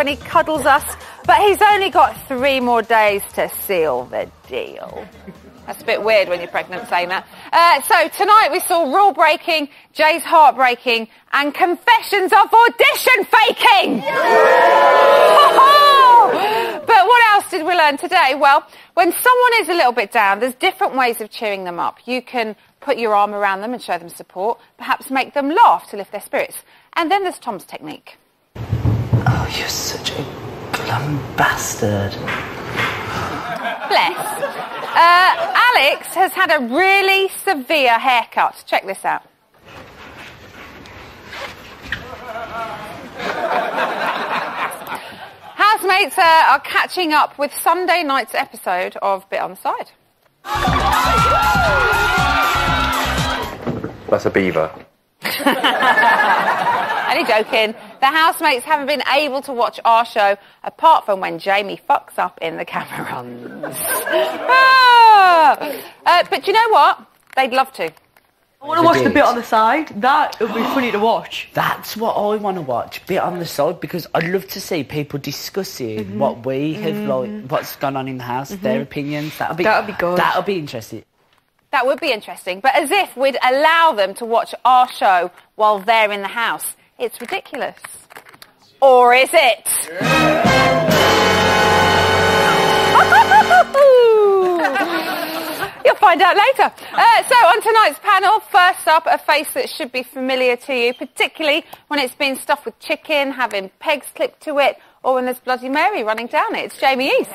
when he cuddles us, but he's only got 3 more days to seal the deal. That's a bit weird when you're pregnant saying that. So tonight we saw rule breaking, Jay's heartbreaking, and confessions of audition faking. But what else did we learn today? Well, when someone is a little bit down, there's different ways of cheering them up. You can put your arm around them and show them support, perhaps make them laugh to lift their spirits. And then there's Tom's technique. Oh, you're such a glum bastard. Bless. Alex has had a really severe haircut. Check this out. Housemates are catching up with Sunday night's episode of Bit on the Side. That's a beaver. Only joking. The housemates haven't been able to watch our show apart from when Jamie fucks up in the camera runs. But you know what? They'd love to. I want to watch the Bit on the Side. That would be funny to watch. That's what I want to watch, Bit on the Side, because I'd love to see people discussing what we have, like, what's gone on in the house, their opinions. That'll be good. That'll be interesting. That would be interesting, but as if we'd allow them to watch our show while they're in the house. It's ridiculous. Or is it? You'll find out later. So on tonight's panel, first up, a face that should be familiar to you, particularly when it's been stuffed with chicken, having pegs clipped to it, or when there's Bloody Mary running down it. It's Jamie East.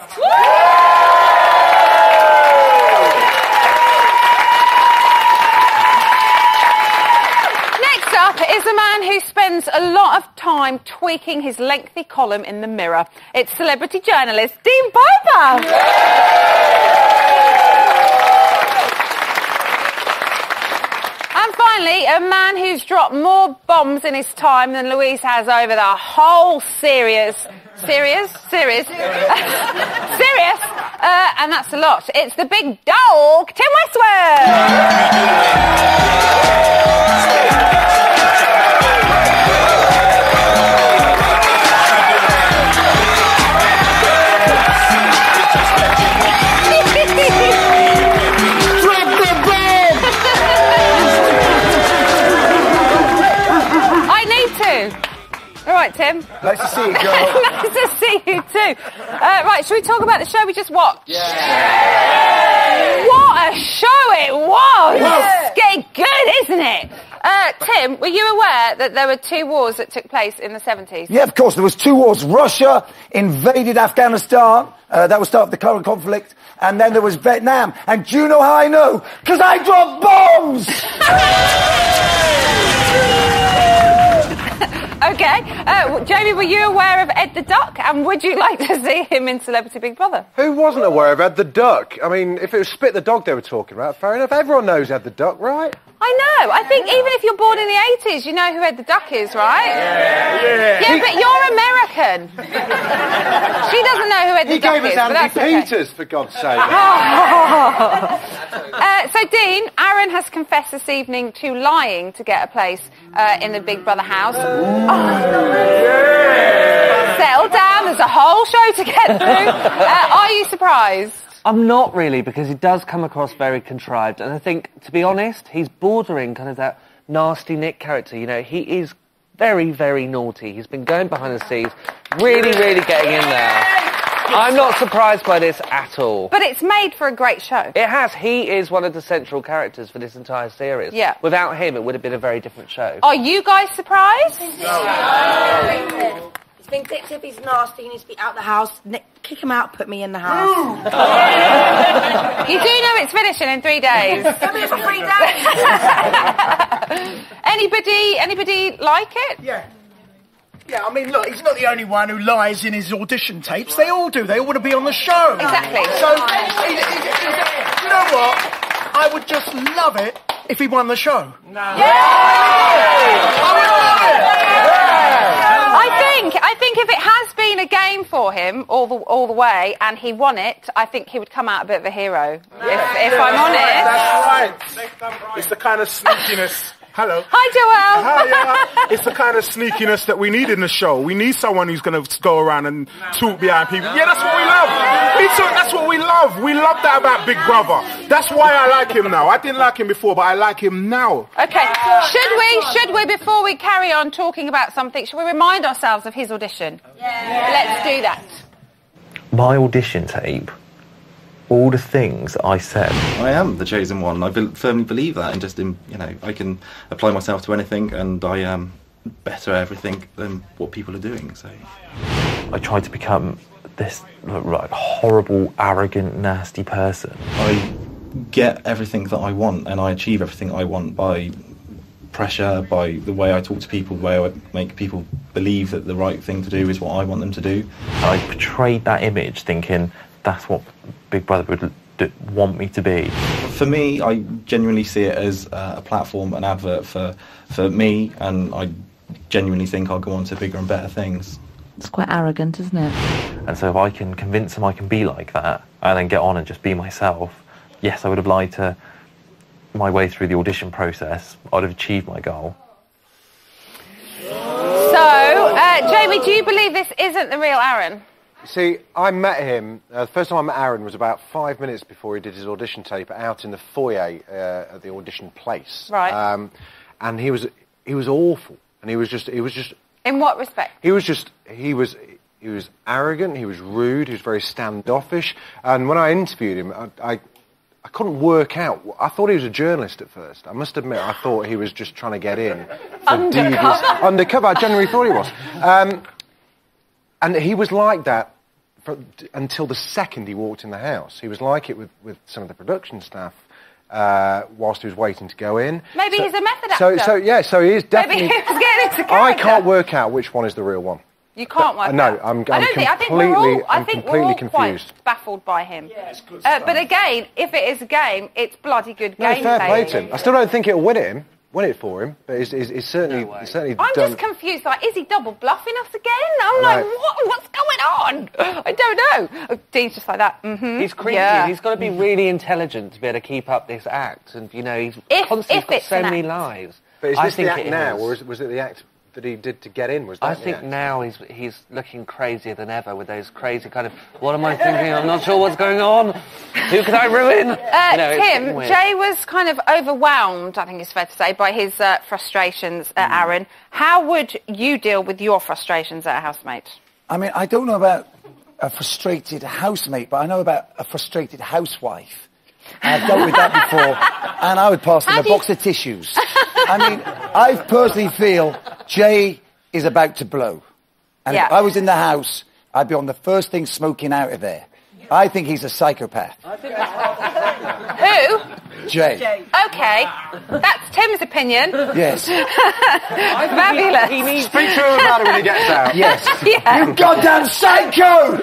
Next up is a man who spends a lot of time tweaking his lengthy column in the Mirror. It's celebrity journalist Dean Piper. And finally, a man who's dropped more bombs in his time than Louise has over the whole series. Serious? And that's a lot. It's the big dog, Tim Westwood. All right, Tim. Nice to see you, girl. Nice to see you too. Right, should we talk about the show we just watched? Yeah. What a show it was! Yeah. It's getting good, isn't it? Tim, were you aware that there were 2 wars that took place in the 70s? Yeah, of course. There was 2 wars. Russia invaded Afghanistan. That was start of the current conflict. And then there was Vietnam. And do you know how I know? Because I dropped bombs! Okay. Jamie, were you aware of Ed the Duck? And would you like to see him in Celebrity Big Brother? Who wasn't aware of Ed the Duck? I mean, if it was Spit the Dog they were talking about, fair enough. Everyone knows Ed the Duck, right? I know. I think even if you're born in the 80s, you know who Ed the Duck is, right? Yeah. Yeah, but you're American. She doesn't know who Ed the Duck is. He gave us Andy Peters, for God's sake. So, Dean, Aaron has confessed this evening to lying to get a place in the Big Brother house. Settle down, there's a whole show to get through. Are you surprised? I'm not really, because it does come across very contrived. And I think, to be honest, he's bordering kind of that nasty Nick character. You know, he is very, very naughty. He's been going behind the scenes, really, really getting in there. I'm not surprised by this at all. But it's made for a great show. It has. He is one of the central characters for this entire series. Yeah. Without him, it would have been a very different show. Are you guys surprised? No. He's vindictive, he's nasty, he needs to be out the house. Kick him out, put me in the house. You do know it's finishing in 3 days. Come here for 3 days. Anybody like it? Yeah. Yeah, I mean, look, he's not the only one who lies in his audition tapes. They all do. They all want to be on the show. Exactly. So, you know what? I would just love it if he won the show. No. Yeah! I would love it! I think if it has been a game for him all the way and he won it, I think he would come out a bit of a hero. If I'm honest. That's right. It's the kind of sneakiness Hello. Hi, Joelle. Hi, it's the kind of sneakiness that we need in the show. We need someone who's going to go around and talk behind people. Yeah, that's what we love. That's what we love. We love that about Big Brother. That's why I like him now. I didn't like him before, but I like him now. Okay. Should we, before we carry on talking about something, should we remind ourselves of his audition? Yeah. Let's do that. My audition tape, all the things I said. I am the chosen one. I firmly believe that, and I can apply myself to anything, and I am better at everything than what people are doing. So I tried to become this horrible, arrogant, nasty person. I get everything that I want, and I achieve everything I want by pressure, by the way I talk to people, the way I make people believe that the right thing to do is what I want them to do. I portrayed that image thinking that's what Big Brother would want me to be. For me, I genuinely see it as a platform, an advert for me, and I genuinely think I'll go on to bigger and better things. It's quite arrogant, isn't it? And so if I can convince them I can be like that, and then get on and just be myself, yes, I would have lied to my way through the audition process. I'd have achieved my goal. So, Jamie, do you believe this isn't the real Aaron? See, I met him, the first time I met Aaron was about 5 minutes before he did his audition tape out in the foyer at the audition place. Right. And he was awful. And he was just... In what respect? He was arrogant, he was rude, he was very standoffish. And when I interviewed him, I couldn't work out. I thought he was a journalist at first. I must admit, I thought he was just trying to get in. Undercover. I genuinely thought he was. And he was like that until the second he walked in the house. He was like it with some of the production staff whilst he was waiting to go in. Maybe he's a method actor. So he is definitely... Maybe he was getting into character. I can't work out which one is the real one. You can't work out? No, I'm completely confused. Quite baffled by him. Yeah, it's good stuff. But again, if it is a game, it's bloody good game. Fair play to him. I still don't think it'll win it for him, but it's certainly I'm just confused. Like, is he double bluffing us again? I'm like, what's going on? I don't know. Oh, Dean's just like that. Mm-hmm. He's creepy. Yeah. He's got to be really intelligent to be able to keep up this act, and he's constantly got so many lies. But is this the act now, or was it the act that he did to get in? I think now he's looking crazier than ever with those crazy kind of, what am I thinking? I'm not sure what's going on. Who can I ruin? Tim, Jay was kind of overwhelmed, I think it's fair to say, by his frustrations at Aaron. How would you deal with your frustrations at a housemate? I mean, I don't know about a frustrated housemate, but I know about a frustrated housewife. I've dealt with that before, and I would pass them a box of tissues. I mean, I personally feel Jay is about to blow. And if I was in the house, I'd be on the first thing smoking out of there. I think he's a psychopath. Who? Jay. Okay, that's Tim's opinion. Yes. Fabulous. He needs speak to him about it when he gets out. Yes. Yeah. You goddamn psycho!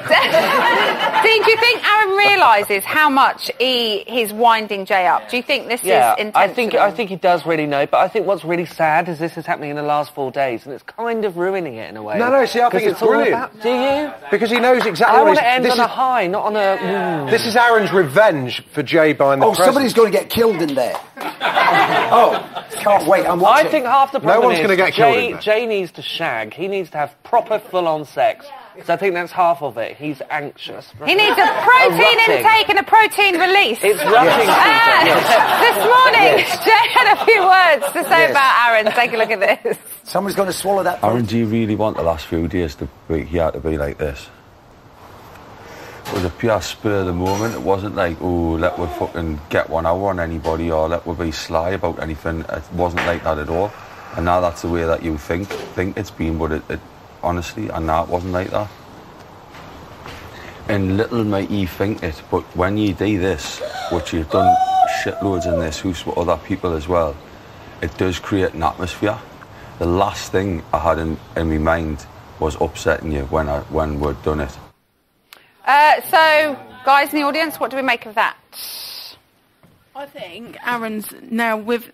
Dean, do you think Aaron realises how much he's winding Jay up? Do you think this is intentional? I think he does really know, but I think what's really sad is this is happening in the last 4 days, and it's kind of ruining it in a way. No, see, I think it's brilliant. Do you? Because he knows exactly I want to end on a high, not on a... This is Aaron's revenge for Jay buying the presents. Somebody's going to get killed in there. Can't wait, I'm watching. I think half the problem no one's going to get killed in there. Jay needs to shag. He needs to have proper full-on sex. So I think that's half of it. He's anxious. He needs a protein intake and a protein release. It's rushing. This morning, Jay had a few words to say about Aaron. Take a look at this. Someone's going to swallow that. Aaron, do you really want the last few days to be here to be like this? It was a pure spur of the moment. It wasn't like, oh, let we fucking get one hour on anybody or let we be sly about anything. It wasn't like that at all. And now that's the way that you think it's been, but it honestly, and now it wasn't like that. And little might you think it, but when you do this, which you've done shitloads in this house with other people as well, it does create an atmosphere. The last thing I had in my mind was upsetting you when we'd done it. So, guys in the audience, what do we make of that? I think Aaron's now with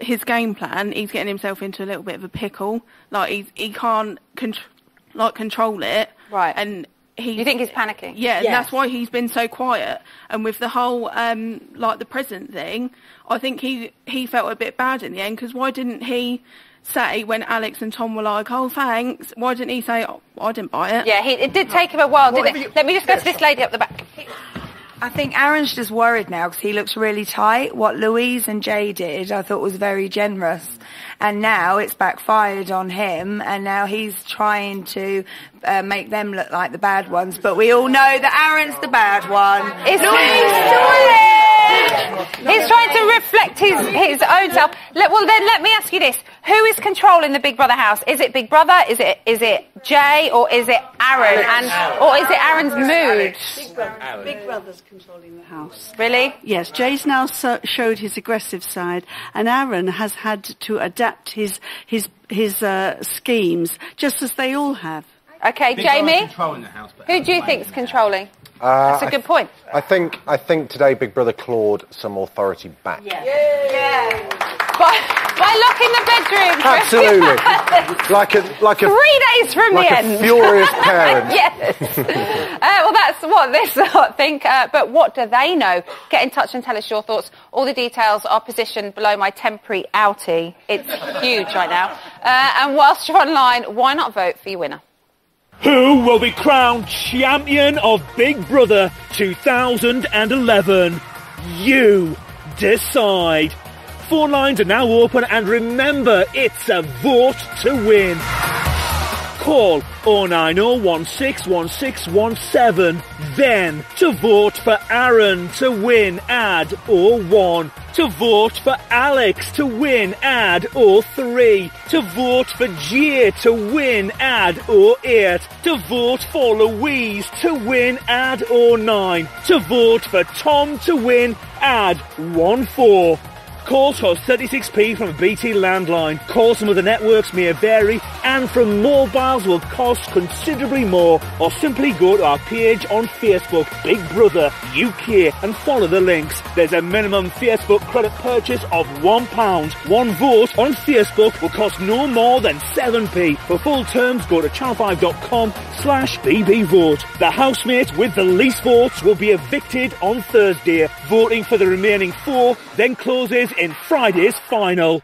his game plan, he's getting himself into a little bit of a pickle. Like he can't control it, right? And You think he's panicking? Yeah, that's why he's been so quiet. And with the whole, like, the present thing, I think he felt a bit bad in the end, because why didn't he say, when Alex and Tom were like, oh, thanks, why didn't he say, oh, I didn't buy it? Yeah, it did take him a while, didn't it? Let me just go to this lady up the back. I think Aaron's just worried now because he looks really tight. What Louise and Jay did, I thought was very generous. And now it's backfired on him, and now he's trying to make them look like the bad ones. But we all know that Aaron's the bad one. It's He's trying to reflect his own self. Well, then let me ask you this: who is controlling the Big Brother house? Is it Big Brother? Is it Jay? Or is it Aaron? Or is it Aaron's mood? Big Brother's controlling the house. Really? Yes. Jay's now showed his aggressive side, and Aaron has had to adapt his schemes, just as they all have. Okay, Jamie. Who do you think's controlling? That's a good point. I think today Big Brother clawed some authority back. Yeah. By locking the bedroom. Absolutely. like a 3 days from the end. Like a furious parent. Yes. Well, that's what this lot think. But what do they know? Get in touch and tell us your thoughts. All the details are positioned below my temporary outie. It's huge right now. And whilst you're online, why not vote for your winner? Who will be crowned champion of Big Brother 2011? You decide. Phone lines are now open, and remember, it's a vote to win. Call 090161617 then to vote for Aaron to win, add 01. To vote for Alex to win, add 03. To vote for Jay to win, add 08. To vote for Louise to win, add 09. To vote for Tom to win, add 14. Calls cost 36p from a BT landline. Calls from other networks may vary, and from mobiles will cost considerably more. Or simply go to our page on Facebook, Big Brother UK, and follow the links. There's a minimum Facebook credit purchase of £1. One vote on Facebook will cost no more than 7p. For full terms, go to channel5.com/bbvote. The housemates with the least votes will be evicted on Thursday. Voting for the remaining 4 then closes in Friday's final.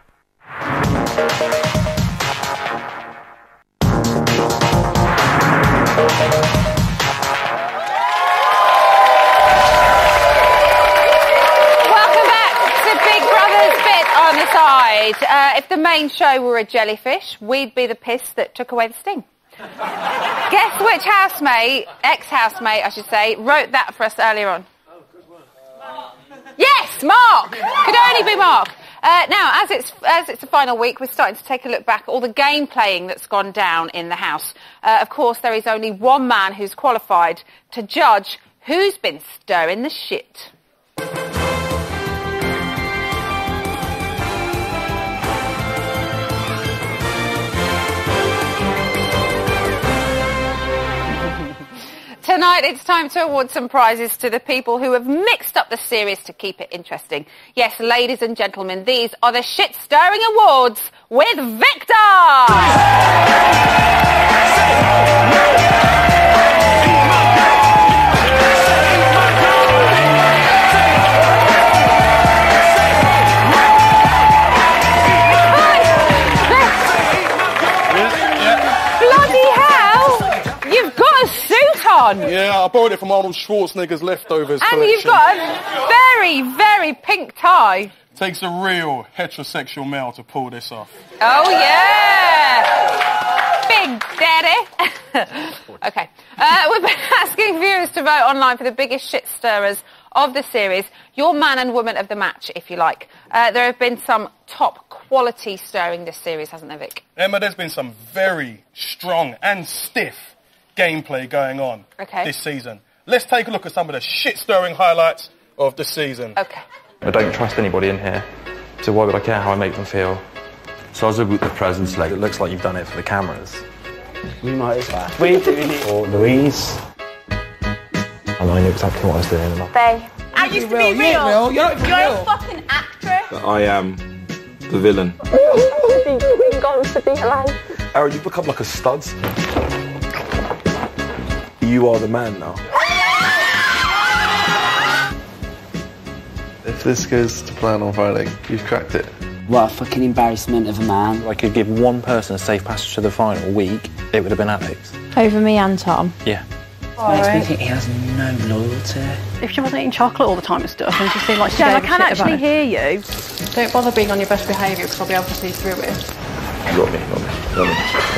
If the main show were a jellyfish, we'd be the piss that took away the sting. Guess which ex-housemate, I should say, wrote that for us earlier on? Yes, Mark! Could only be Mark. Now, as it's the final week, we're starting to take a look back at all the game playing that's gone down in the house. Of course, there is only one man who's qualified to judge who's been stirring the shit. Tonight, it's time to award some prizes to the people who have mixed up the series to keep it interesting. Yes, ladies and gentlemen, these are the Shit-Stirring Awards with Victor! Yeah, I borrowed it from Arnold Schwarzenegger's leftovers and collection. You've got a very, very pink tie. Takes a real heterosexual male to pull this off. Oh, yeah! Big Daddy. Okay. We've been asking viewers to vote online for the biggest shit stirrers of the series. Your man and woman of the match, if you like. There have been some top quality stirring this series, hasn't there, Vic? Emma, there's been some very strong and stiff gameplay going on this season. Let's take a look at some of the shit-stirring highlights of the season. Okay. I don't trust anybody in here, so why would I care how I make them feel? So I was about the presence, like, it looks like you've done it for the cameras. We might as well. We're doing it for Louise. And I knew exactly what I was doing. Babe, I used to be real. You're a fucking actress. I am the villain. You've gone to be alive. Aaron, you've become like a stud. you are the man now. If this goes to plan on Friday, you've cracked it. What a fucking embarrassment of a man. If I could give one person a safe passage to the final week, it would have been Alex. Over me and Tom? Yeah. Makes me think he has no loyalty. If she wasn't eating chocolate all the time and stuff, and she seemed like she Jem, gave I can a shit actually about hear you. Don't bother being on your best behaviour because I'll be able to see through it. You got me.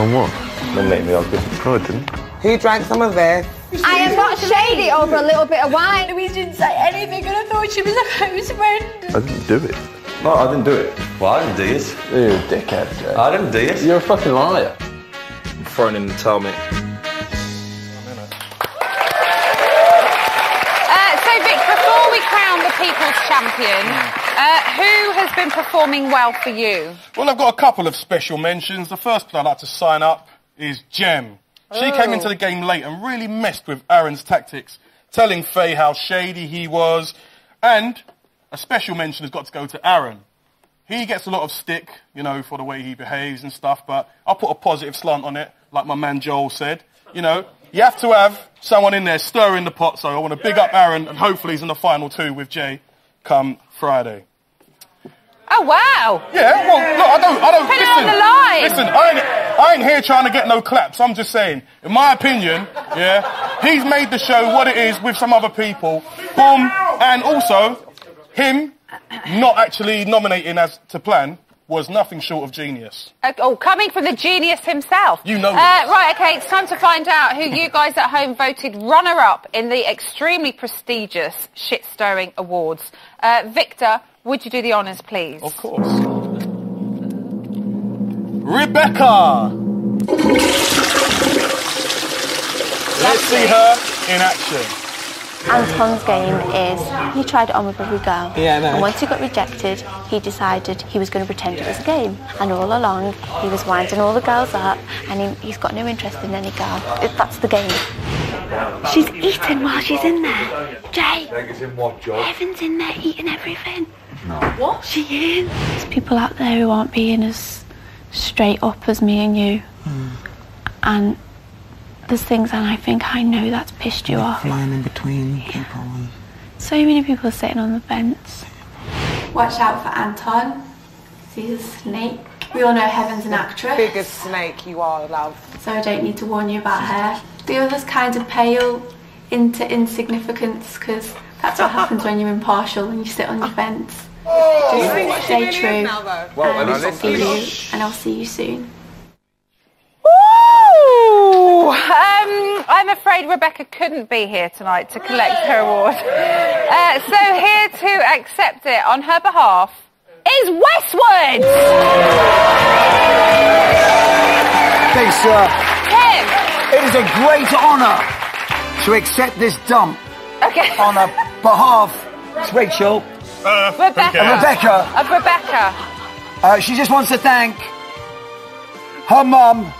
On what? Nominate me, I was good. No, I didn't. Who drank some of this? I am not shady over a little bit of wine. Louise didn't say anything and I thought she was a close friend. I didn't do it. No, I didn't do it. Well, I didn't do it. You're a dickhead, Jay. I didn't do it. You're a fucking liar. I'm throwing in the towel, mate. So, Vic, before we crown the People's Champion, who has been performing well for you? Well, I've got a couple of special mentions. The first one I'd like to sign up is Jem. She came into the game late and really messed with Aaron's tactics, telling Faye how shady he was. And a special mention has got to go to Aaron. He gets a lot of stick, you know, for the way he behaves and stuff, but I'll put a positive slant on it, like my man Joel said. You know, you have to have someone in there stirring the pot, so I want to big up Aaron, and hopefully he's in the final two with Jay come Friday. Oh, wow. Yeah, well, look, I don't, Put it on the line. Listen, I ain't here trying to get no claps. I'm just saying, in my opinion, yeah, he's made the show what it is with some other people. Boom. And also, him not actually nominating as to plan was nothing short of genius. Coming from the genius himself. You know right, OK, it's time to find out who you guys at home voted runner-up in the extremely prestigious Shit-Stirring Awards. Victor, would you do the honours, please? Of course. Rebecca! Let's see her in action. Anton's game is he tried it on with every girl. Yeah, I know. And once he got rejected, he decided he was going to pretend it was a game. And all along, he was winding all the girls up, and he's got no interest in any girl. That's the game. She's eating while she's in there. Jay, Evan's in there eating everything. No. What? She is. There's people out there who aren't being as straight up as me and you. And there's things, and I think I know that's pissed you off. Flying in between people. So many people are sitting on the fence. Watch out for Anton. He's a snake. We all know Heaven's an actress. Biggest snake you are, love. So I don't need to warn you about her. The others kind of pale into insignificance because that's what happens when you're impartial and you sit on your fence. Just stay true. And I'll see you soon. Ooh, I'm afraid Rebecca couldn't be here tonight to collect her award. So here to accept it on her behalf is Westwood! Thanks, sir. Tim! It is a great honour to accept this dump on her behalf. It's Rachel. Rebecca. Rebecca. She just wants to thank her mum,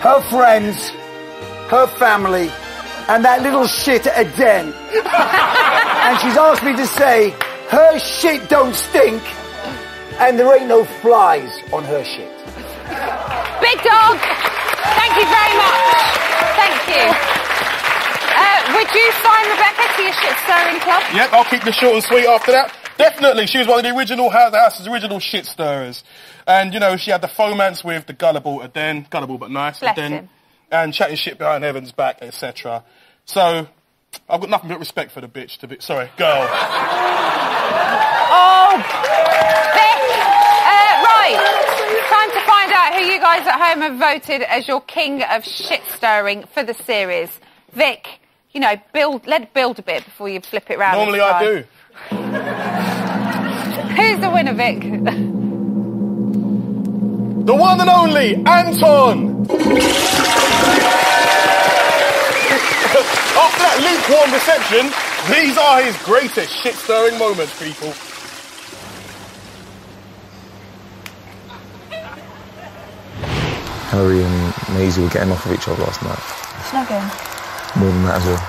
her friends, her family, and that little shit at Den. And she's asked me to say, her shit don't stink, and there ain't no flies on her shit. Big dog, thank you very much. Thank you. Would you sign Rebecca to your shit-stirring club? Yep, I'll keep this short and sweet after that. Definitely, she was one of the original house's original shit stirrers. And, you know, she had the fomance with the gullible Aden, gullible but nice Bless Aden, him. and chatting shit behind Heaven's back, etc. So, I've got nothing but respect for the bitch, girl. Oh, Vic! Right, time to find out who you guys at home have voted as your king of shit-stirring for the series. Vic, you know, let it build a bit before you flip it round. Normally I do. Who's the winner, Vic? The one and only Anton! After that lukewarm reception, these are his greatest shit-stirring moments, people. Harry and Maisie were getting off of each other last night. Snugging. More than that as well.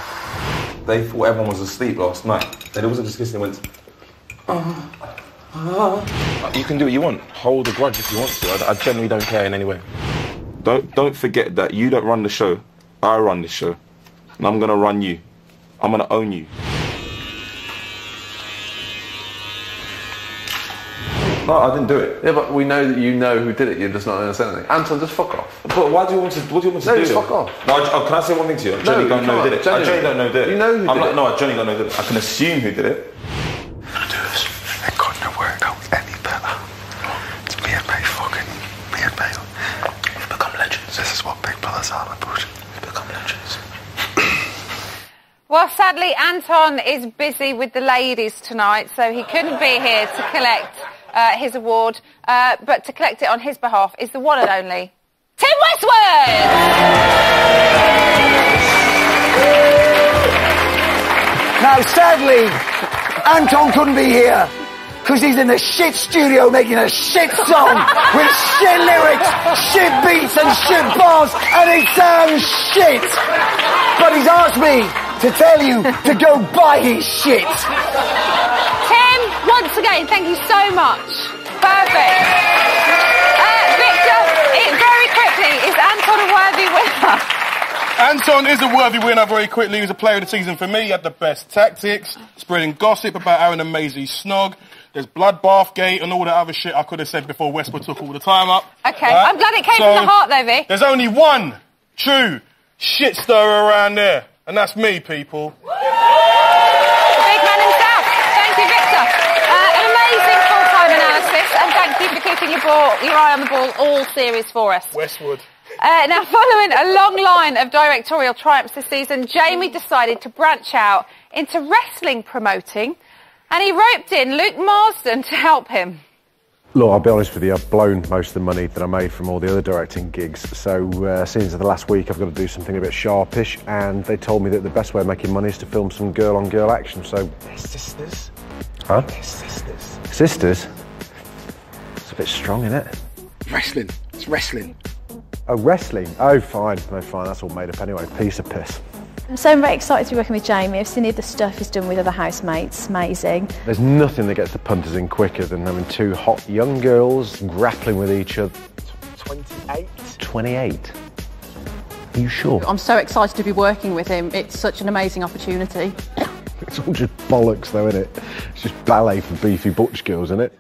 They thought everyone was asleep last night. They wasn't just kissing, they went... You can do what you want. Hold a grudge if you want to. I generally don't care in any way. Don't forget that you don't run the show. I run this show. and I'm going to run you. I'm going to own you. No, I didn't do it. Yeah, but we know that you know who did it. You're just not going to say anything. Anton, just fuck off. But why do you want to? What do you want to do? No, just fuck off. No, can I say one thing to you? I genuinely don't know who did it. I genuinely don't know who did it. You know who did it? No, I genuinely don't know who did it. I can assume who did it. It couldn't have worked out any better. It's me and May fucking. Me and May. We've become legends. This is what Big Brothers are, my bullshit. We've become legends. Well, sadly, Anton is busy with the ladies tonight, so he couldn't be here to collect his award. But to collect it on his behalf is the one and only Tim Westwood! Now, sadly, Anton couldn't be here because he's in the shit studio making a shit song with shit lyrics, shit beats and shit bars, and it sounds shit. But he's asked me to tell you to go buy his shit. Tim, once again, thank you so much. Perfect. Victor, very quickly, is Anton a worthy winner? Anton is a worthy winner very quickly. He was a player of the season for me. He had the best tactics, spreading gossip about Aaron and Maisie's snog. There's Bloodbath Gate and all that other shit I could have said before Westwood took all the time up. Okay, right? I'm glad it came from the heart though, Vic. There's only one true shit stirrer around there, and that's me, people. The big man himself. Thank you, Victor. An amazing full-time analysis, and thank you for keeping your eye on the ball all series for us. Westwood. Now, following a long line of directorial triumphs this season, Jamie decided to branch out into wrestling promoting, and he roped in Luke Marsden to help him. Look, I'll be honest with you, I've blown most of the money that I made from all the other directing gigs, so since the last week I've got to do something a bit sharpish, and they told me that the best way of making money is to film some girl-on-girl action, so... They're sisters. Huh? They're sisters. Sisters? It's a bit strong, isn't it? Wrestling. It's wrestling. Oh, wrestling? Oh, fine. No, fine, that's all made up anyway. Piece of piss. So I'm very excited to be working with Jamie. I've seen the stuff he's done with other housemates. Amazing. There's nothing that gets the punters in quicker than having two hot young girls grappling with each other. 28? 28? Are you sure? I'm so excited to be working with him. It's such an amazing opportunity. It's all just bollocks though, isn't it? It's just ballet for beefy butch girls, isn't it?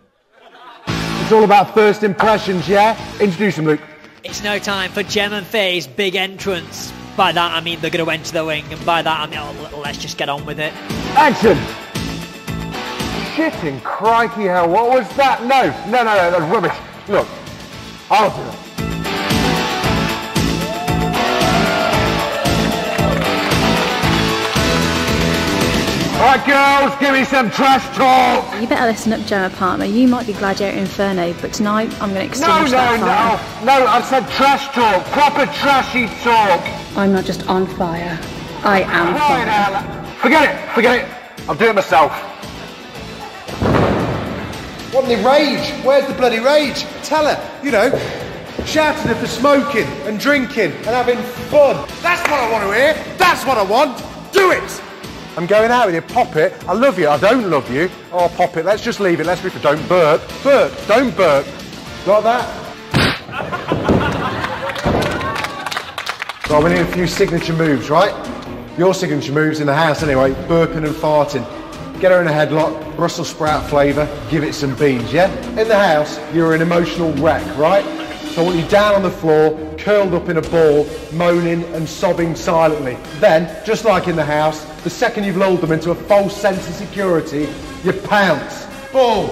It's all about first impressions, yeah? Introduce them, Luke. It's now time for Jem and Faye's big entrance. By that I mean they're going to enter the ring, and by that I mean, let's just get on with it. Action! Shitting crikey hell, what was that? No, that's rubbish. Look, I'll do it. Alright girls, give me some trash talk! You better listen up, Gemma Partner. You might be Gladiator Inferno, but tonight I'm going to extinguish that fire. No, I said trash talk, proper trashy talk. I'm not just on fire. I am fire. Forget it. I'll do it myself. What the rage? Where's the bloody rage? Tell her, shouting at the smoking and drinking and having fun. That's what I want to hear. That's what I want. Do it. I'm going out with you, pop it. I love you, I don't love you. Oh, pop it, let's just leave it, don't burp. Don't burp. Like that? So we need a few signature moves, right? Your signature moves in the house anyway, burping and farting. Get her in a headlock, Brussels sprout flavour, give it some beans, yeah? In the house, you're an emotional wreck, right? So I want you down on the floor, curled up in a ball, moaning and sobbing silently. Then, just like in the house, the second you've lulled them into a false sense of security, you pounce. Ball.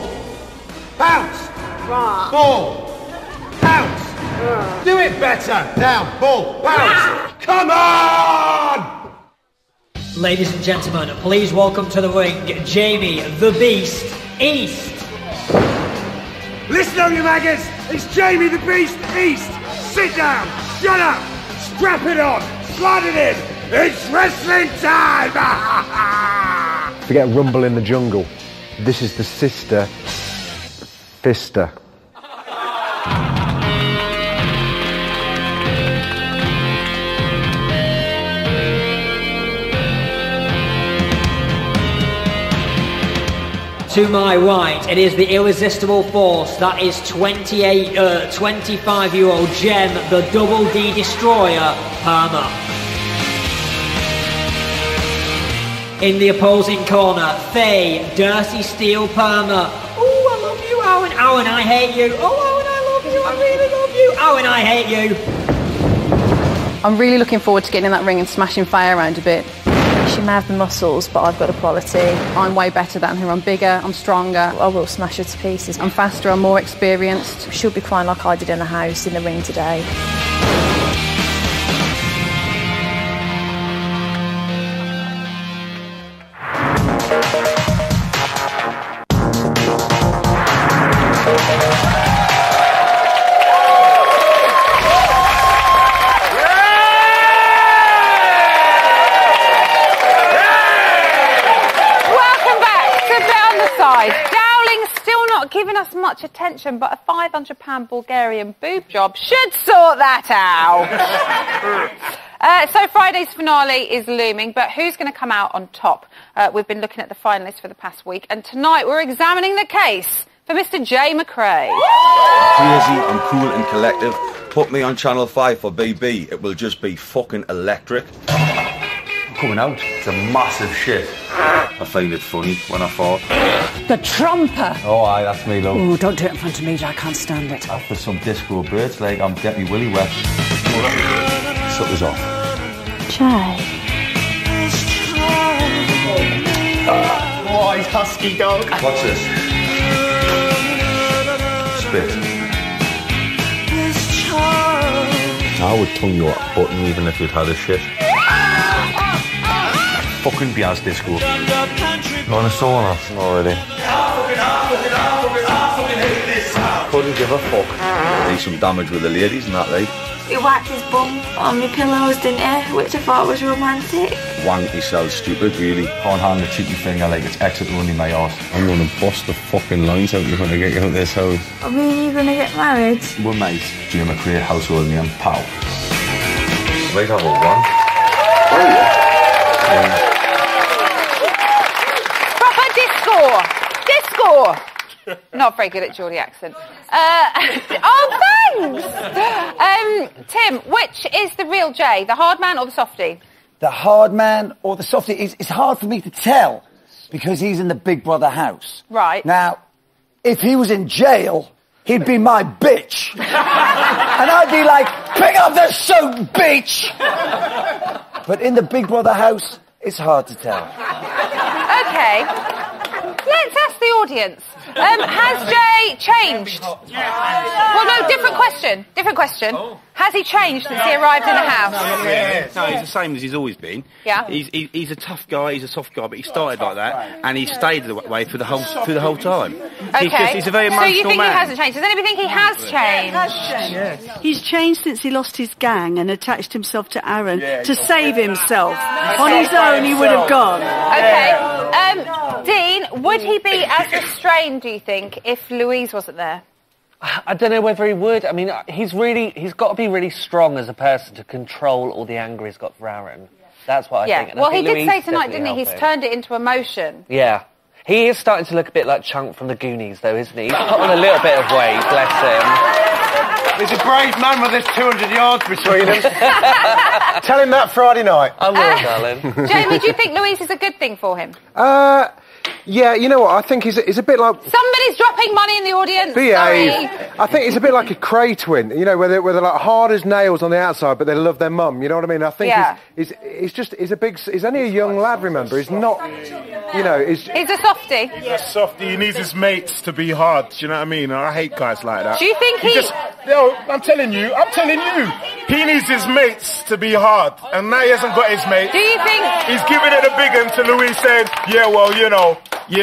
Pounce. Ball. Pounce. Do it better. Down. Ball. Pounce. Come on! Ladies and gentlemen, please welcome to the ring Jamie the Beast East. Listen up, you maggots! It's Jamie the Beast East! Sit down! Shut up! Strap it on! Slide it in! It's wrestling time! Forget Rumble in the Jungle. This is the sister Fister. To my right, it is the irresistible force. That is 25-year-old Jem, the Double D Destroyer, Palmer. In the opposing corner, Faye, Dirty Steel Perma. Oh, I love you, Owen. Owen, I hate you. Oh, Owen, I love you. I really love you. Owen, I hate you. I'm really looking forward to getting in that ring and smashing Faye around a bit. She may have the muscles, but I've got the quality. I'm way better than her. I'm bigger, I'm stronger. I will smash her to pieces. I'm faster, I'm more experienced. She'll be crying like I did in the house in the ring today. Giving us much attention, but a £500 Bulgarian boob job should sort that out. So Friday's finale is looming, but who's going to come out on top? We've been looking at the finalists for the past week, and tonight we're examining the case for Mr. Jay McRae. I'm crazy, I'm cool and collective. Put me on Channel 5 for BB, it will just be fucking electric. I'm coming out. It's a massive shit. I find it funny when I fall. The trumper. Oh, aye, that's me, love. Oh, don't do it in front of me, I can't stand it. After some disco birds, like I'm getting me willy wet. Shut this off. Jay. Oh, he's husky dog. What's this? Spit. I would tongue you up button even if you'd had a shit. Fucking Biaz disco. You want a sauna? Not really. Couldn't give a fuck. Need some damage with the ladies and that, right? He whacked his bum on my pillows, didn't he? Which I thought was romantic. Wanky sounds stupid, really. Can't hand the cheeky finger like it's exit only my arse. I'm gonna bust the fucking lines out you when I get you out of this house. I mean, you're gonna get married? We're mates. Jay McRae, household name, pal. Might have a one. Oh, yeah. Disco! Not very good at Geordie accent. Oh, thanks! Tim, which is the real Jay, the hard man or the softie? The hard man or the softie? It's hard for me to tell because he's in the Big Brother house. Right. Now, if he was in jail, he'd be my bitch. And I'd be like, pick up the soap, bitch! But in the Big Brother house, it's hard to tell. Okay. Let's ask the audience. Has Jay changed? Well, no, different question. Has he changed since he arrived in the house? No, he's the same as he's always been. Yeah. He's a tough guy, he's a soft guy, but he started like that, and he stayed the way through the whole time. Okay. He's a very emotional man. So you think he hasn't changed? Does anybody think he has changed? Yes. He's changed since he lost his gang and attached himself to Aaron to save himself. On his own, he would have gone. Okay. Dean, would he be as restrained, do you think, if Louise wasn't there? I don't know whether he would. I mean, he's got to be really strong as a person to control all the anger he's got for Aaron. That's what I think. And Well, I think he Louise did say tonight, didn't he? definitely He's helped him. turned it into emotion. Yeah. He is starting to look a bit like Chunk from the Goonies, though, isn't he? He's put on a little bit of weight, bless him. He's a brave man with this 200 yards between them. Tell him that Friday night. I will, darling. Jamie, do you think Louise is a good thing for him? Yeah, you know what? I think he's a bit like... Somebody's dropping money in the audience. Behave. Sorry. I think he's a bit like a Cray twin, you know, where they're like hard as nails on the outside, but they love their mum. You know what I mean? I think he's only a young lad. Remember, he's not. You know, he's a softie. He's a softie. He needs his mates to be hard. Do you know what I mean? I hate guys like that. Do you think I'm telling you. He needs his mates to be hard, and now he hasn't got his mates. Do you think he's giving it a big one to Louise, saying, "Yeah, well, you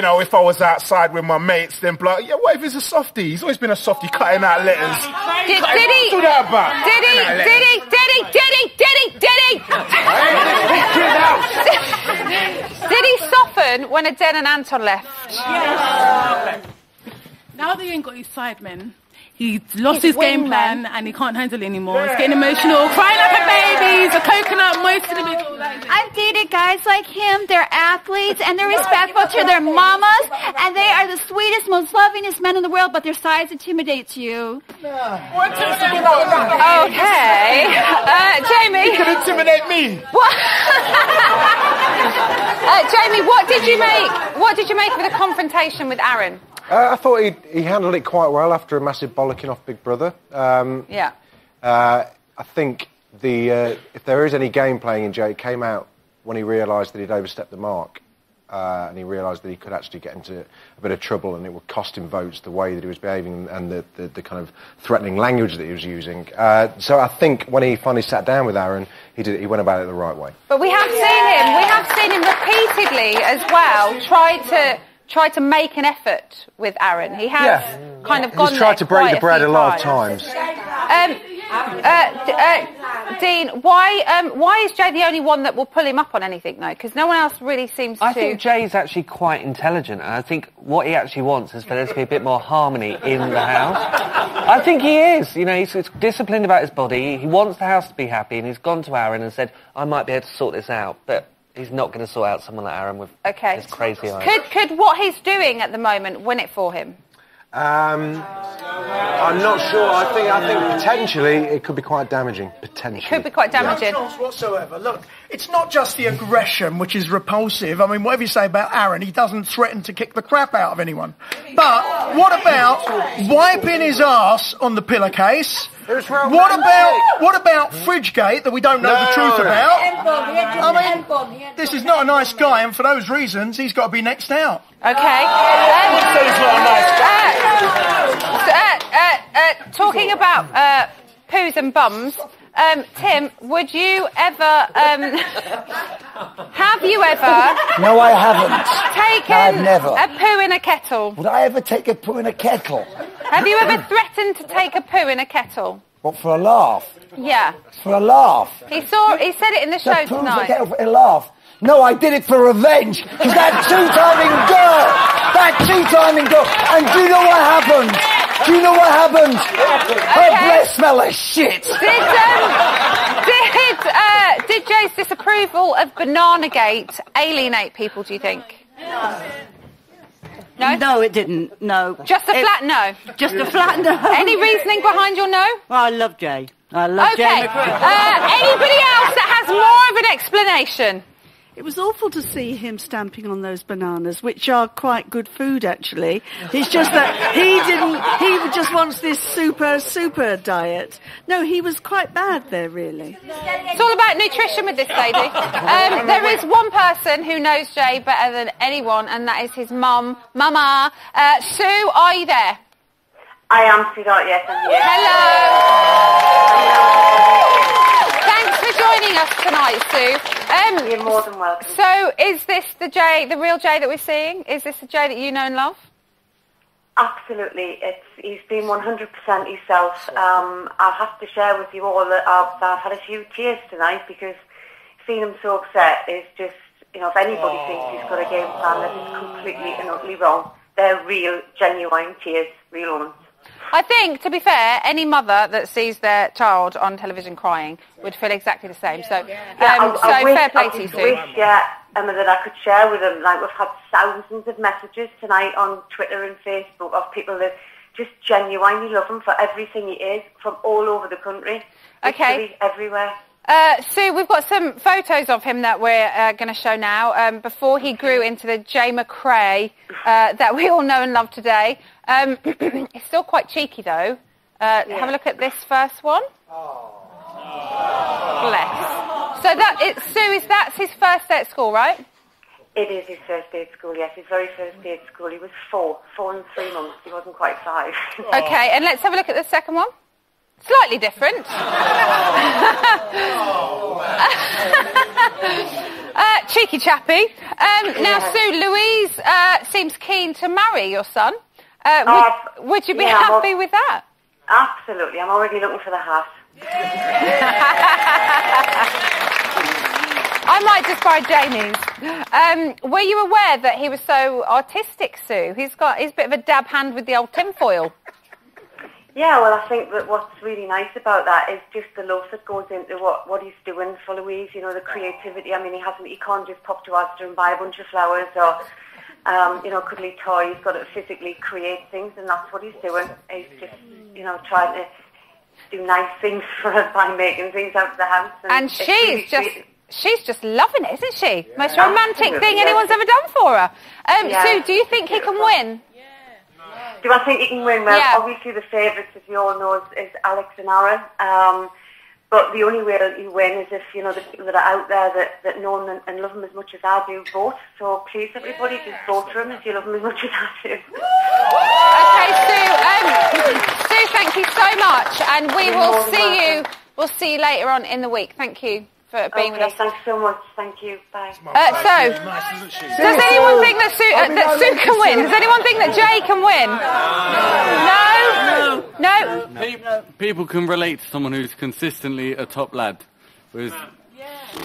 know, if I was outside with my mates, then blah. Yeah, what if he's a softie? He's always been a softie, cutting out letters. Did he? Do that back. Did he? Did he soften when Aden and Anton left? Yeah. Now that he ain't got his sidemen, he's lost his game plan and he can't handle it anymore. He's getting emotional, crying like a baby. He's a coconut, moist in the middle. I've dated guys like him. They're athletes and they're respectful to their mamas, and they are the sweetest, most lovingest men in the world. But their size intimidates you. Okay, Jamie. He could intimidate me. What? Jamie, what did you make of the confrontation with Aaron? I thought he handled it quite well after a massive bollocking off Big Brother. Yeah. I think if there is any game playing in Jay, it came out when he realised that he'd overstepped the mark. And he realised that he could actually get into a bit of trouble and it would cost him votes the way that he was behaving and the kind of threatening language that he was using. So I think when he finally sat down with Aaron, he went about it the right way. But we have seen him repeatedly as well try to make an effort with Aaron. He has kind of gone He's tried to break the bread a lot of times. times. Dean, why is Jay the only one that will pull him up on anything, though? Because no one else really seems to... I think Jay's actually quite intelligent, and I think what he actually wants is for there to be a bit more harmony in the house. I think he is. You know, he's disciplined about his body. He wants the house to be happy, and he's gone to Aaron and said, I might be able to sort this out, but he's not going to sort out someone like Aaron with his crazy eyes. Could what he's doing at the moment win it for him? I'm not sure. I think potentially it could be quite damaging. Potentially. It could be quite damaging. No chance whatsoever. Look, it's not just the aggression which is repulsive. I mean, whatever you say about Aaron, he doesn't threaten to kick the crap out of anyone. But what about wiping his arse on the pillowcase? What about Fridgegate that we don't know the truth about? I mean, this is not a nice guy, and for those reasons, he's got to be next out. Okay. Talking about poos and bums, Tim, would you ever... have you ever... No, I haven't. Taken I've never. a poo in a kettle? Would I ever take a poo in a kettle? Have you ever threatened to take a poo in a kettle? What, for a laugh? Yeah. For a laugh? He said it in the show poo tonight. in a kettle for a laugh? No, I did it for revenge, because that two-timing girl, and do you know what happened? Do you know what happened? Her breath smelled like shit. Did Jay's disapproval of Bananagate alienate people, do you think? No? No, it didn't. No. Just a flat no? Just a flat no. Any reasoning behind your no? Well, I love Jay. I love Jay. Anybody else that has more of an explanation? It was awful to see him stamping on those bananas, which are quite good food, actually. It's just that he just wants this super diet. No, he was quite bad there, really. It's all about nutrition with this lady. There is one person who knows Jay better than anyone, and that is his mum. Mama. Sue, are you there? I am, sweetheart, yes, I'm here. Hello. Thanks for joining us tonight, Sue. You're more than welcome. So, is this the Jay, the real Jay that we're seeing? Is this the Jay that you know and love? Absolutely. He's been 100% himself. I'll have to share with you all that I've had a few tears tonight because seeing him so upset is just, you know, if anybody thinks he's got a game plan that is completely and utterly wrong, they're real, genuine tears, real ones. I think, to be fair, any mother that sees their child on television crying would feel exactly the same. So, fair play to you, Sue. Emma, that I could share with them. Like, we've had thousands of messages tonight on Twitter and Facebook of people that just genuinely love him for everything he is from all over the country. Okay. Everywhere. Sue, we've got some photos of him that we're going to show now, before he grew into the Jay McRae that we all know and love today. It's still quite cheeky, though. Have a look at this first one. Bless. So Sue, that's his first day at school, right? It is his first day at school, yes. His very first day at school. He was 4 and 3 months. He wasn't quite 5. Okay, and let's have a look at the second one. Slightly different. Cheeky chappy. Now, Sue, Louise seems keen to marry your son. Would you be happy with that? Absolutely. I'm already looking for the hat. I might just buy Jamie's. Were you aware that he was so artistic, Sue? He's a bit of a dab hand with the old tinfoil. Yeah, well, I think that what's really nice about that is just the love that goes into what he's doing for Louise, you know, the creativity. I mean, he can't just pop to Asda and buy a bunch of flowers or, you know, cuddly toy. He's got to physically create things, and that's what he's doing. He's just, you know, trying to do nice things for us by making things out of the house. And she's she's just loving it, isn't she? Most romantic thing anyone's ever done for her. Sue, do you think he can win? Do I think he can win? Well, obviously the favourites, as you all know, is Alex and Ara. But the only way that you win is if, you know, the people that are out there that know him and love him as much as I do vote. So please, everybody, just vote for him if you love him as much as I do. Okay, Sue, thank you so much. And we will see you. We'll see you later on in the week. Thank you for being with us. Thanks so much. Thank you. Bye. Does anyone think that Sue can win? Does anyone think that Jay can win? No? People can relate to someone who's consistently a top lad. Whereas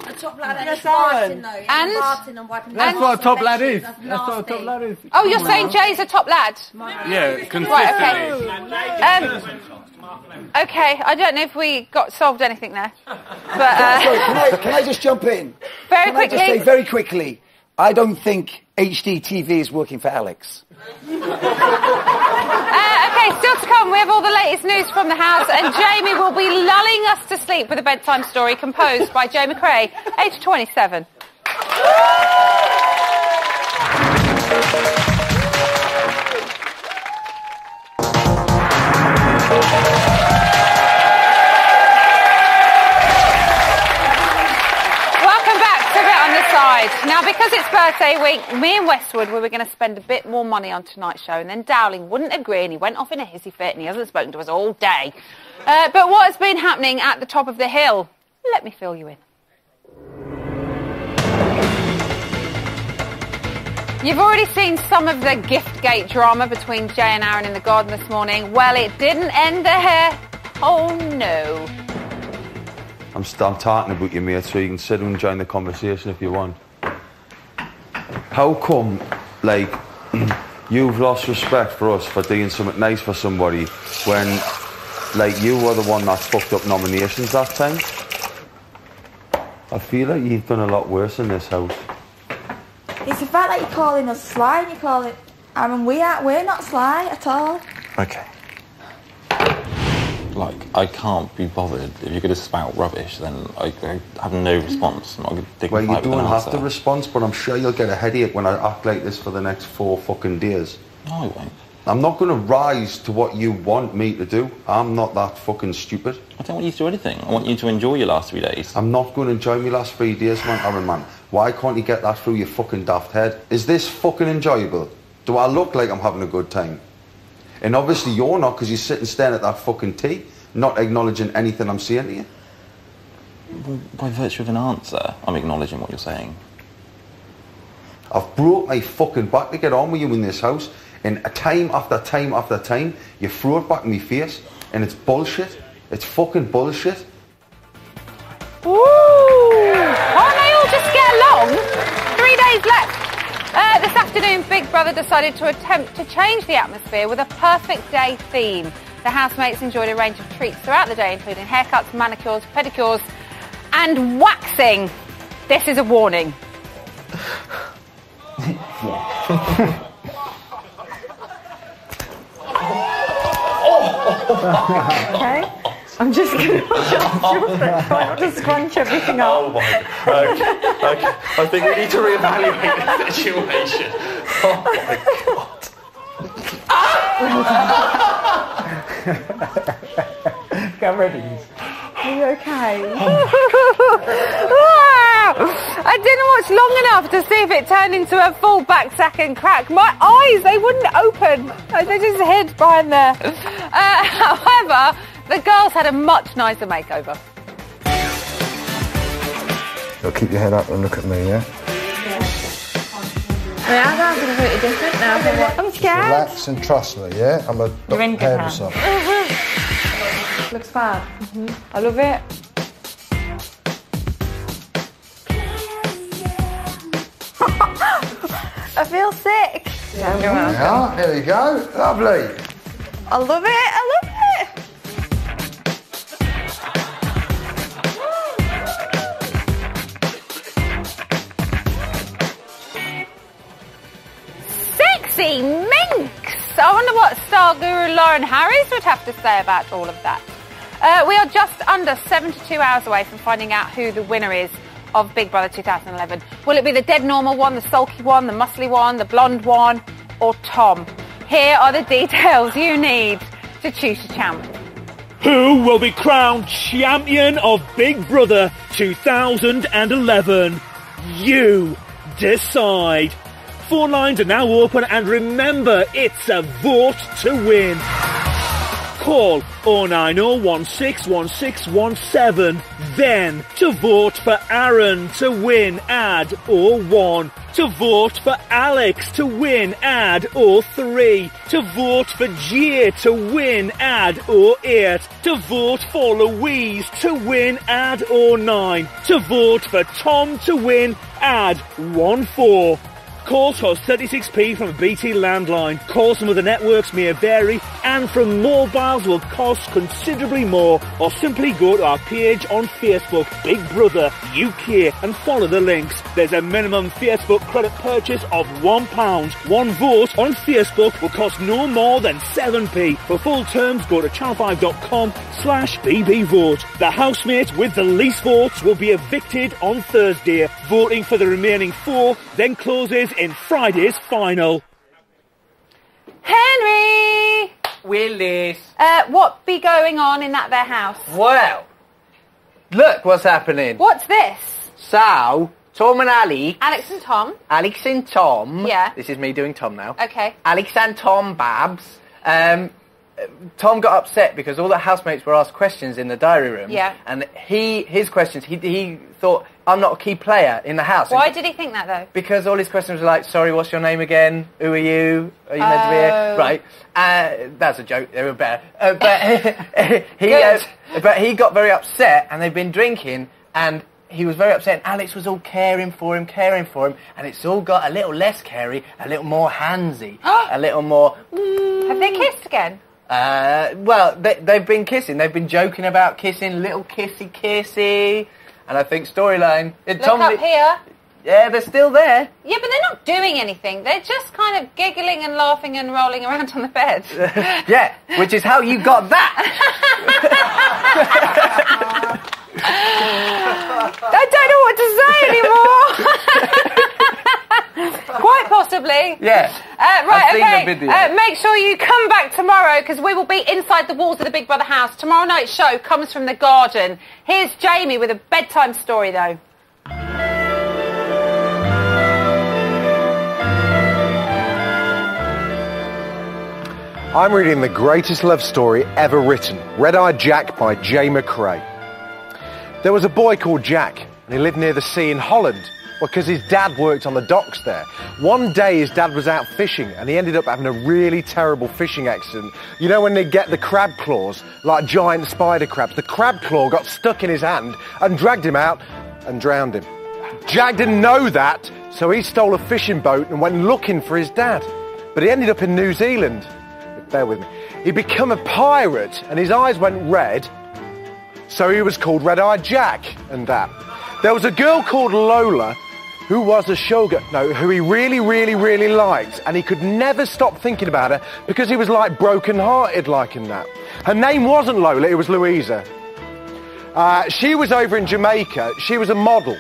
A top lad and farting though. And farting and wiping that's what a top lad is. That's what a top lad is. Oh, you're saying Jay's a top lad? Yeah, consistently. Right, okay. Okay, I don't know if we solved anything there. But can I just jump in? Very quickly. quickly. I just say very quickly, I don't think HD TV is working for Alex. Okay, still to come, we have all the latest news from the house, and Jamie will be lulling us to sleep with a bedtime story composed by Joe McRae, aged 27. Welcome back to Bet on the Side. Now, because it's birthday week, me and Westwood, we were going to spend a bit more money on tonight's show, and then Dowling wouldn't agree, and he went off in a hissy fit, and he hasn't spoken to us all day. But what has been happening at the top of the hill? Let me fill you in. You've already seen some of the Giftgate drama between Jay and Aaron in the garden this morning. Well, it didn't end there. Oh, no. I'm talking about you, mate, so you can sit and join the conversation if you want. How come, like, you've lost respect for us for doing something nice for somebody when, like, you were the one that fucked up nominations that time? I feel like you've done a lot worse in this house. It's the fact that you're calling us sly and you're calling... I mean, we're not sly at all. Okay. Like, I can't be bothered. If you're going to spout rubbish, then I have no response. I'm not going to dig Well, you with an don't have answer. the response, but I'm sure you'll get a headache when I act like this for the next 4 fucking days. No, I won't. I'm not going to rise to what you want me to do. I'm not that fucking stupid. I don't want you to do anything. I want you to enjoy your last 3 days. I'm not going to enjoy my last 3 days, man, Aaron, man. Why can't you get that through your fucking daft head? Is this fucking enjoyable? Do I look like I'm having a good time? And obviously you're not, because you're sitting staring at that fucking tea, not acknowledging anything I'm saying to you. Well, by virtue of an answer, I'm acknowledging what you're saying. I've broke my fucking back to get on with you in this house, and time after time after time, you throw it back in my face, and it's bullshit. It's fucking bullshit. Ooh! Can't they all just get along? 3 days left. This afternoon, Big Brother decided to attempt to change the atmosphere with a perfect day theme. The housemates enjoyed a range of treats throughout the day, including haircuts, manicures, pedicures, and waxing. This is a warning. Okay. I'm just going to watch it off your foot. Try not to scrunch everything up. Oh my God. Okay. I think we need to reevaluate the situation. Oh my God. Cameron. Are you okay? I didn't watch long enough to see if it turned into a full back sack and crack. My eyes, they wouldn't open. They just hid behind there. However, the girls had a much nicer makeover. So keep your head up and look at me, yeah? Yeah, I'm completely different now from what... I'm scared. Relax and trust me, yeah? I'm a You're in good hairdresser. Looks fab. I love it. I feel sick. Yeah, there we go. Lovely. I love it. I love it. Sexy minx! I wonder what star guru Lauren Harris would have to say about all of that. We are just under 72 hours away from finding out who the winner is of Big Brother 2011? Will it be the dead normal one, the sulky one, the muscly one, the blonde one, or Tom? Here are the details you need to choose your champ. Who will be crowned champion of Big Brother 2011? You decide. Phone lines are now open, and remember, it's a vote to win. Call 090161617 then to vote for Aaron to win, add 01. To vote for Alex to win, add 03. To vote for Gia to win, add 08. To vote for Louise to win, add 09. To vote for Tom to win, add 14. Calls cost 36p from a BT landline. Calls from other networks may vary, and from mobiles will cost considerably more. Or simply go to our page on Facebook, Big Brother UK, and follow the links. There's a minimum Facebook credit purchase of £1. One vote on Facebook will cost no more than 7p. For full terms, go to channel5.com/bbvote. The housemate with the least votes will be evicted on Thursday. Voting for the remaining 4 then closes in Friday's final. Henry! Willis. What be going on in that there house? Well, look what's happening. What's this? So, Tom and Alex. Alex and Tom. Alex and Tom. Yeah. This is me doing Tom now. Okay. Alex and Tom Babs. Tom got upset because all the housemates were asked questions in the diary room. Yeah. And his questions, he thought, I'm not a key player in the house. Why did he think that, though? Because all his questions were like, sorry, what's your name again? Who are you? Are you meant to be here? Right. That's a joke. They were better. But he got very upset, and they've been drinking, and he was very upset. And Alex was all caring for him, and it's all got a little less carey, a little more handsy, a little more... Have they kissed again? Well, they've been kissing. They've been joking about kissing, little kissy. And I think storyline... Look up here. Yeah, they're still there. Yeah, but they're not doing anything. They're just kind of giggling and laughing and rolling around on the bed. Yeah, which is how you got that. I don't know what to say anymore. Quite possibly. Yeah. Right, I've seen the video. make sure you come back tomorrow, because we will be inside the walls of the Big Brother house. Tomorrow night's show comes from the garden. Here's Jamie with a bedtime story, though. I'm reading the greatest love story ever written, Red-Eyed Jack by Jay McRae. There was a boy called Jack, and he lived near the sea in Holland. Well, because his dad worked on the docks there. One day his dad was out fishing, and he ended up having a really terrible fishing accident. You know when they get the crab claws, like giant spider crabs? The crab claw got stuck in his hand and dragged him out and drowned him. Jack didn't know that, so he stole a fishing boat and went looking for his dad. But he ended up in New Zealand. Bear with me. He became a pirate, and his eyes went red, so he was called Red-Eyed Jack and that. There was a girl called Lola who was a who he really liked, and he could never stop thinking about her because he was like broken-hearted like in that. Her name wasn't Lola, it was Louisa. She was over in Jamaica. She was a model.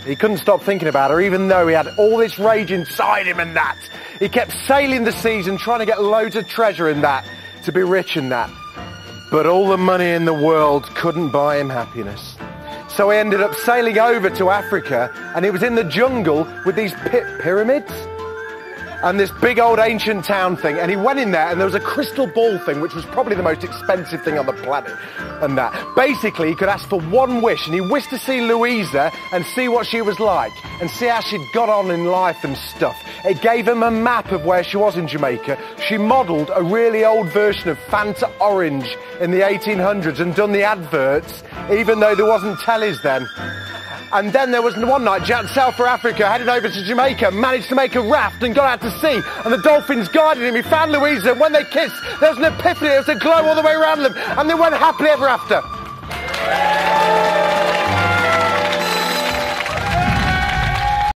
He couldn't stop thinking about her, even though he had all this rage inside him and that. He kept sailing the seas and trying to get loads of treasure in that, to be rich in that. But all the money in the world couldn't buy him happiness. So he ended up sailing over to Africa, and he was in the jungle with these pyramids and this big old ancient town thing, and he went in there and there was a crystal ball thing, which was probably the most expensive thing on the planet, and that. Basically, he could ask for one wish, and he wished to see Louisa and see what she was like, and see how she'd got on in life and stuff. It gave him a map of where she was in Jamaica. She modelled a really old version of Fanta Orange in the 1800s and done the adverts, even though there wasn't tellies then. And then there was one night, Jack sailed for Africa, headed over to Jamaica, managed to make a raft and got out to sea. And the dolphins guided him. He found Louisa, and when they kissed, there was an epiphany. There was a glow all the way around them. And they went happily ever after.